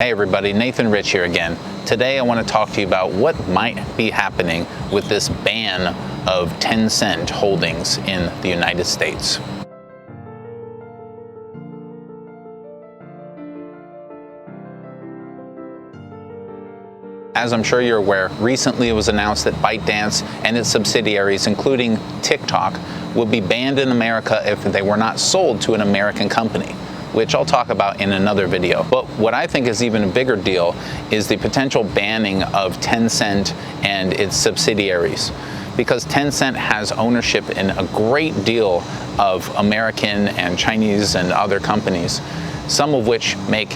Hey everybody, Nathan Rich here again. Today I want to talk to you about what might be happening with this ban of Tencent holdings in the United States. As I'm sure you're aware, recently it was announced that ByteDance and its subsidiaries, including TikTok, would be banned in America if they were not sold to an American company, which I'll talk about in another video. But what I think is even a bigger deal is the potential banning of Tencent and its subsidiaries, because Tencent has ownership in a great deal of American and Chinese and other companies, some of which make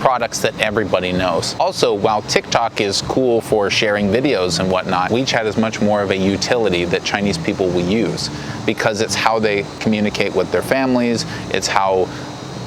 products that everybody knows. Also, while TikTok is cool for sharing videos and whatnot, WeChat is much more of a utility that Chinese people will use because it's how they communicate with their families, it's how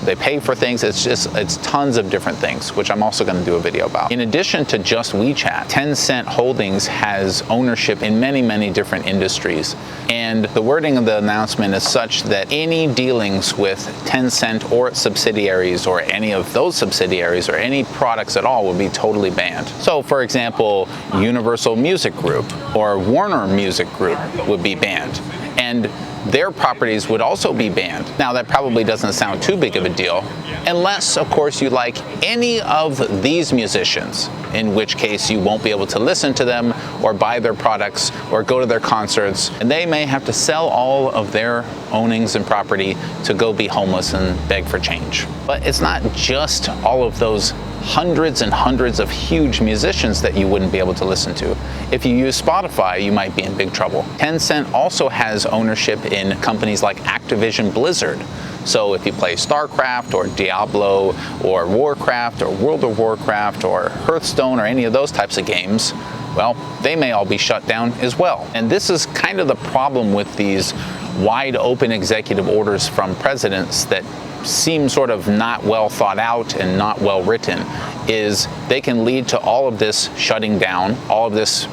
they pay for things. It's tons of different things, which I'm also going to do a video about. In addition to just WeChat, Tencent Holdings has ownership in many different industries. And the wording of the announcement is such that any dealings with Tencent or its subsidiaries or any of those subsidiaries or any products at all will be totally banned. So for example, Universal Music Group or Warner Music Group would be banned. And their properties would also be banned. Now that probably doesn't sound too big of a deal, unless of course you like any of these musicians, in which case you won't be able to listen to them or buy their products or go to their concerts, and they may have to sell all of their ownings and property to go be homeless and beg for change. But it's not just all of those hundreds and hundreds of huge musicians that you wouldn't be able to listen to. If you use Spotify, you might be in big trouble. Tencent also has ownership in companies like Activision Blizzard. So if you play StarCraft or Diablo or Warcraft or World of Warcraft or Hearthstone or any of those types of games, well, they may all be shut down as well. And this is kind of the problem with these wide open executive orders from presidents that seem sort of not well thought out and not well written, is they can lead to all of this shutting down, all of this,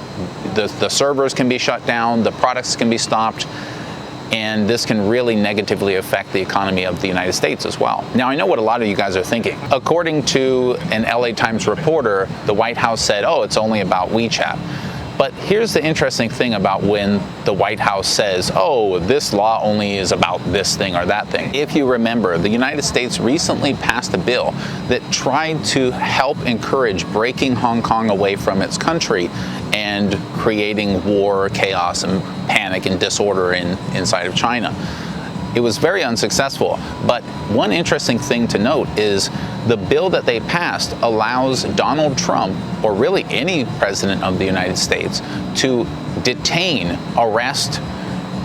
the servers can be shut down, the products can be stopped, and this can really negatively affect the economy of the United States as well. Now, I know what a lot of you guys are thinking. According to an LA Times reporter, the White House said, oh, it's only about WeChat. But here's the interesting thing about when the White House says, oh, this law only is about this thing or that thing. If you remember, the United States recently passed a bill that tried to help encourage breaking Hong Kong away from its country and creating war, chaos, and panic and disorder inside of China. It was very unsuccessful, but one interesting thing to note is the bill that they passed allows Donald Trump, or really any president of the United States, to detain, arrest,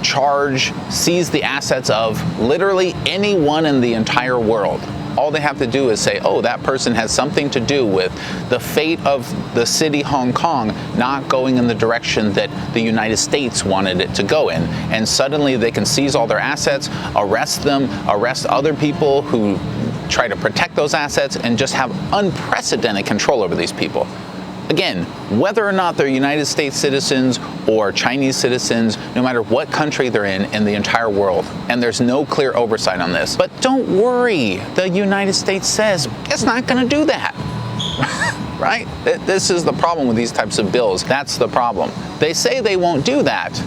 charge, seize the assets of literally anyone in the entire world. All they have to do is say, oh, that person has something to do with the fate of the city Hong Kong not going in the direction that the United States wanted it to go in. And suddenly they can seize all their assets, arrest them, arrest other people who try to protect those assets, and just have unprecedented control over these people. Again, whether or not they're United States citizens or Chinese citizens, no matter what country they're in the entire world, and there's no clear oversight on this. But don't worry, the United States says it's not going to do that. Right? This is the problem with these types of bills. That's the problem. They say they won't do that,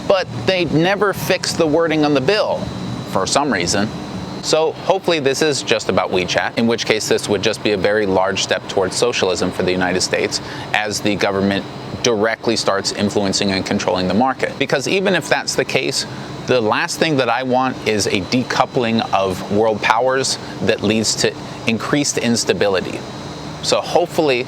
but they never fix the wording on the bill for some reason. So hopefully this is just about WeChat, in which case this would just be a very large step towards socialism for the United States as the government directly starts influencing and controlling the market. Because even if that's the case, the last thing that I want is a decoupling of world powers that leads to increased instability. So hopefully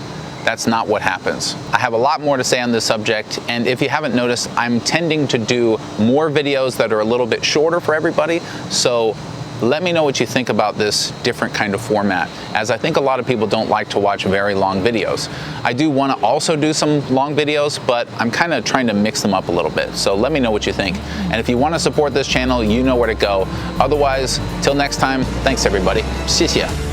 that's not what happens. I have a lot more to say on this subject, and if you haven't noticed, I'm tending to do more videos that are a little bit shorter for everybody, so let me know what you think about this different kind of format, as I think a lot of people don't like to watch very long videos. I do want to also do some long videos, but I'm kind of trying to mix them up a little bit. So let me know what you think. And if you want to support this channel, you know where to go. Otherwise, till next time, thanks everybody. 谢谢。